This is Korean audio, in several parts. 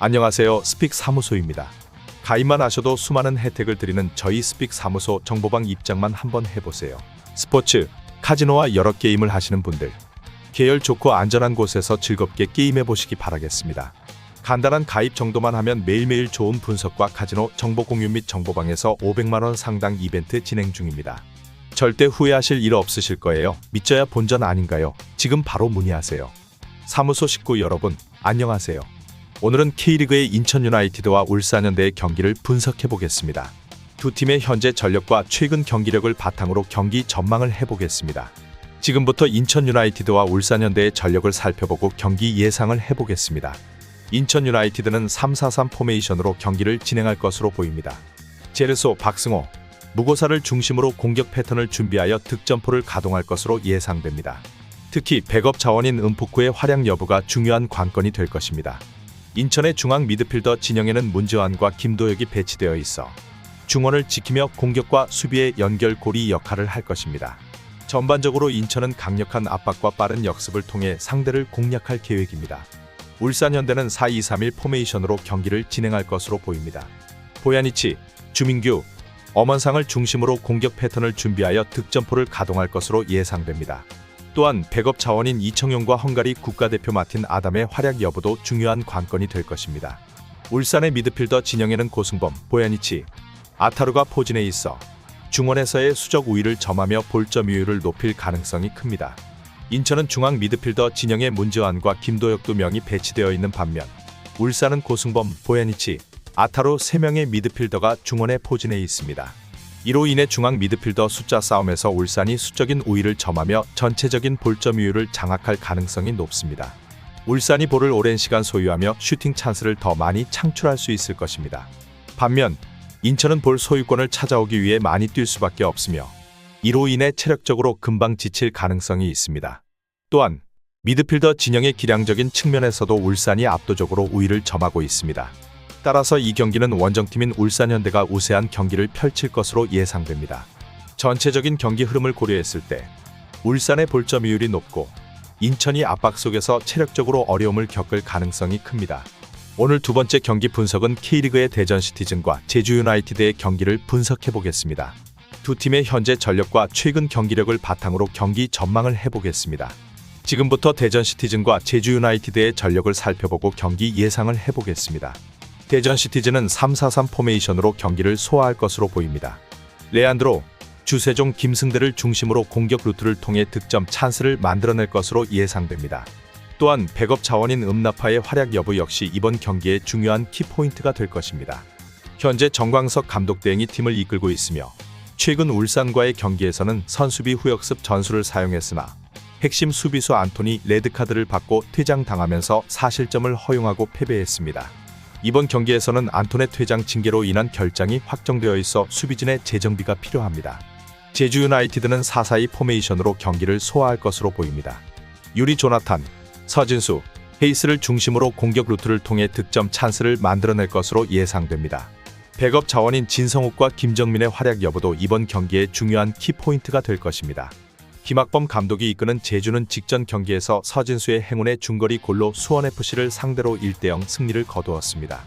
안녕하세요. 스픽 사무소입니다. 가입만 하셔도 수많은 혜택을 드리는 저희 스픽 사무소 정보방 입장만 한번 해보세요. 스포츠, 카지노와 여러 게임을 하시는 분들, 계열 좋고 안전한 곳에서 즐겁게 게임해보시기 바라겠습니다. 간단한 가입 정도만 하면 매일매일 좋은 분석과 카지노 정보 공유 및 정보방에서 500만원 상당 이벤트 진행 중입니다. 절대 후회하실 일 없으실 거예요. 믿져야 본전 아닌가요? 지금 바로 문의하세요. 사무소 식구 여러분, 안녕하세요. 오늘은 K리그의 인천 유나이티드와 울산현대의 경기를 분석해보겠습니다. 두 팀의 현재 전력과 최근 경기력을 바탕으로 경기 전망을 해보겠습니다. 지금부터 인천 유나이티드와 울산현대의 전력을 살펴보고 경기 예상을 해보겠습니다. 인천 유나이티드는 3-4-3 포메이션으로 경기를 진행할 것으로 보입니다. 제르소, 박승호, 무고사를 중심으로 공격 패턴을 준비하여 득점포를 가동할 것으로 예상됩니다. 특히 백업 자원인 은푸쿠의 활약 여부가 중요한 관건이 될 것입니다. 인천의 중앙 미드필더 진영에는 문재환과 김도혁이 배치되어 있어 중원을 지키며 공격과 수비의 연결고리 역할을 할 것입니다. 전반적으로 인천은 강력한 압박과 빠른 역습을 통해 상대를 공략할 계획입니다. 울산현대는 4-2-3-1 포메이션으로 경기를 진행할 것으로 보입니다. 보야니치, 주민규, 엄원상을 중심으로 공격 패턴을 준비하여 득점포를 가동할 것으로 예상됩니다. 또한 백업 자원인 이청용과 헝가리 국가대표 마틴 아담의 활약 여부도 중요한 관건이 될 것입니다. 울산의 미드필더 진영에는 고승범, 보야니치, 아타루가 포진해 있어 중원에서의 수적 우위를 점하며 볼점유율을 높일 가능성이 큽니다. 인천은 중앙 미드필더 진영에 문재환과 김도혁 2명이 배치되어 있는 반면 울산은 고승범, 보야니치, 아타루 3명의 미드필더가 중원에 포진해 있습니다. 이로 인해 중앙 미드필더 숫자 싸움에서 울산이 수적인 우위를 점하며 전체적인 볼점유율을 장악할 가능성이 높습니다. 울산이 볼을 오랜 시간 소유하며 슈팅 찬스를 더 많이 창출할 수 있을 것입니다. 반면 인천은 볼 소유권을 찾아오기 위해 많이 뛸 수밖에 없으며 이로 인해 체력적으로 금방 지칠 가능성이 있습니다. 또한 미드필더 진영의 기량적인 측면에서도 울산이 압도적으로 우위를 점하고 있습니다. 따라서 이 경기는 원정팀인 울산현대가 우세한 경기를 펼칠 것으로 예상됩니다. 전체적인 경기 흐름을 고려했을 때 울산의 볼점유율이 높고 인천이 압박 속에서 체력적으로 어려움을 겪을 가능성이 큽니다. 오늘 두 번째 경기 분석은 K리그의 대전시티즌과 제주유나이티드의 경기를 분석해보겠습니다. 두 팀의 현재 전력과 최근 경기력을 바탕으로 경기 전망을 해보겠습니다. 지금부터 대전시티즌과 제주유나이티드의 전력을 살펴보고 경기 예상을 해보겠습니다. 대전시티즌은 3-4-3 포메이션으로 경기를 소화할 것으로 보입니다. 레안드로, 주세종, 김승대를 중심으로 공격 루트를 통해 득점 찬스를 만들어낼 것으로 예상됩니다. 또한 백업 자원인 음나파의 활약 여부 역시 이번 경기의 중요한 키포인트가 될 것입니다. 현재 정광석 감독 대행이 팀을 이끌고 있으며 최근 울산과의 경기에서는 선수비 후역습 전술을 사용했으나 핵심 수비수 안토니 레드카드를 받고 퇴장당하면서 4실점을 허용하고 패배했습니다. 이번 경기에서는 안토네 퇴장 징계로 인한 결장이 확정되어 있어 수비진의 재정비가 필요합니다. 제주 유나이티드는 4-4-2 포메이션으로 경기를 소화할 것으로 보입니다. 유리 조나탄, 서진수, 헤이스를 중심으로 공격 루트를 통해 득점 찬스를 만들어낼 것으로 예상됩니다. 백업 자원인 진성욱과 김정민의 활약 여부도 이번 경기의 중요한 키포인트가 될 것입니다. 김학범 감독이 이끄는 제주는 직전 경기에서 서진수의 행운의 중거리 골로 수원FC를 상대로 1-0 승리를 거두었습니다.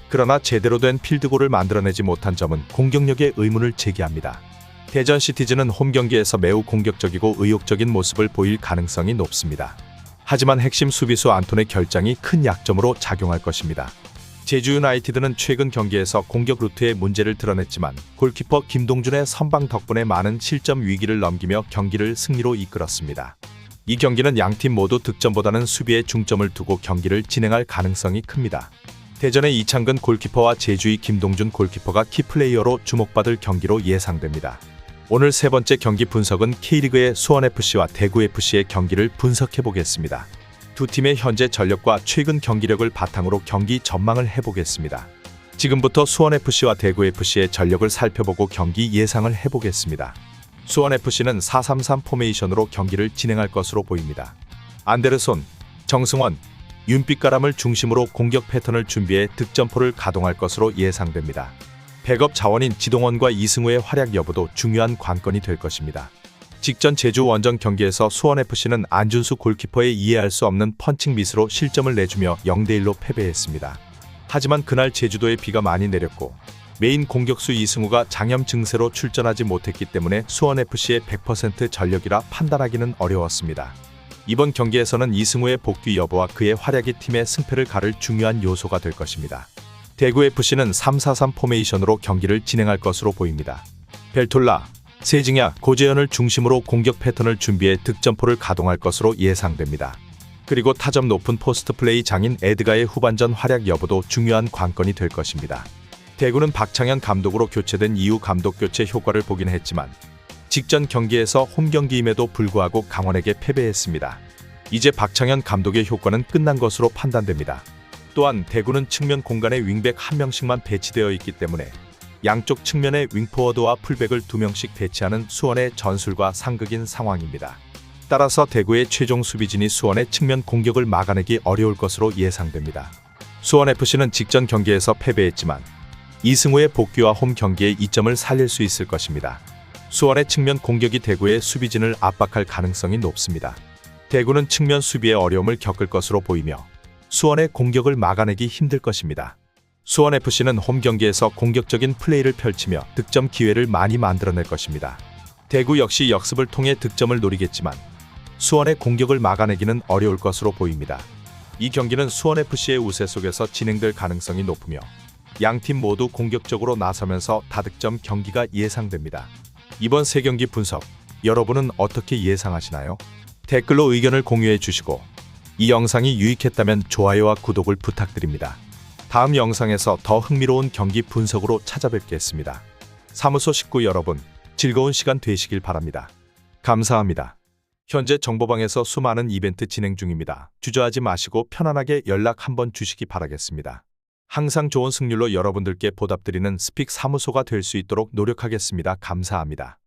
그러나 제대로 된 필드골을 만들어내지 못한 점은 공격력에 의문을 제기합니다. 대전 시티즌은 홈 경기에서 매우 공격적이고 의욕적인 모습을 보일 가능성이 높습니다. 하지만 핵심 수비수 안톤의 결장이 큰 약점으로 작용할 것입니다. 제주 유나이티드는 최근 경기에서 공격 루트에 문제를 드러냈지만 골키퍼 김동준의 선방 덕분에 많은 실점 위기를 넘기며 경기를 승리로 이끌었습니다. 이 경기는 양팀 모두 득점보다는 수비에 중점을 두고 경기를 진행할 가능성이 큽니다. 대전의 이창근 골키퍼와 제주의 김동준 골키퍼가 키플레이어로 주목받을 경기로 예상됩니다. 오늘 세 번째 경기 분석은 K리그의 수원FC와 대구FC의 경기를 분석해보겠습니다. 두 팀의 현재 전력과 최근 경기력을 바탕으로 경기 전망을 해보겠습니다. 지금부터 수원FC와 대구FC의 전력을 살펴보고 경기 예상을 해보겠습니다. 수원FC는 4-3-3 포메이션으로 경기를 진행할 것으로 보입니다. 안데르손, 정승원, 윤빛가람을 중심으로 공격 패턴을 준비해 득점포를 가동할 것으로 예상됩니다. 백업 자원인 지동원과 이승우의 활약 여부도 중요한 관건이 될 것입니다. 직전 제주 원정 경기에서 수원FC는 안준수 골키퍼의 이해할 수 없는 펀칭 미스로 실점을 내주며 0-1로 패배했습니다. 하지만 그날 제주도에 비가 많이 내렸고 메인 공격수 이승우가 장염 증세로 출전하지 못했기 때문에 수원FC의 100% 전력이라 판단하기는 어려웠습니다. 이번 경기에서는 이승우의 복귀 여부와 그의 활약이 팀의 승패를 가를 중요한 요소가 될 것입니다. 대구FC는 3-4-3 포메이션으로 경기를 진행할 것으로 보입니다. 벨톨라, 세징야, 고재현을 중심으로 공격 패턴을 준비해 득점포를 가동할 것으로 예상됩니다. 그리고 타점 높은 포스트 플레이 장인 에드가의 후반전 활약 여부도 중요한 관건이 될 것입니다. 대구는 박창현 감독으로 교체된 이후 감독 교체 효과를 보긴 했지만 직전 경기에서 홈 경기임에도 불구하고 강원에게 패배했습니다. 이제 박창현 감독의 효과는 끝난 것으로 판단됩니다. 또한 대구는 측면 공간에 윙백 1명씩만 배치되어 있기 때문에 양쪽 측면에 윙포워드와 풀백을 2명씩 배치하는 수원의 전술과 상극인 상황입니다. 따라서 대구의 최종 수비진이 수원의 측면 공격을 막아내기 어려울 것으로 예상됩니다. 수원FC는 직전 경기에서 패배했지만 이승우의 복귀와 홈 경기에 이점을 살릴 수 있을 것입니다. 수원의 측면 공격이 대구의 수비진을 압박할 가능성이 높습니다. 대구는 측면 수비에 어려움을 겪을 것으로 보이며 수원의 공격을 막아내기 힘들 것입니다. 수원FC는 홈 경기에서 공격적인 플레이를 펼치며 득점 기회를 많이 만들어낼 것입니다. 대구 역시 역습을 통해 득점을 노리겠지만 수원의 공격을 막아내기는 어려울 것으로 보입니다. 이 경기는 수원FC의 우세 속에서 진행될 가능성이 높으며 양팀 모두 공격적으로 나서면서 다득점 경기가 예상됩니다. 이번 3경기 분석, 여러분은 어떻게 예상하시나요? 댓글로 의견을 공유해 주시고 이 영상이 유익했다면 좋아요와 구독을 부탁드립니다. 다음 영상에서 더 흥미로운 경기 분석으로 찾아뵙겠습니다. 사무소 식구 여러분, 즐거운 시간 되시길 바랍니다. 감사합니다. 현재 정보방에서 수많은 이벤트 진행 중입니다. 주저하지 마시고 편안하게 연락 한번 주시기 바라겠습니다. 항상 좋은 승률로 여러분들께 보답드리는 스픽 사무소가 될 수 있도록 노력하겠습니다. 감사합니다.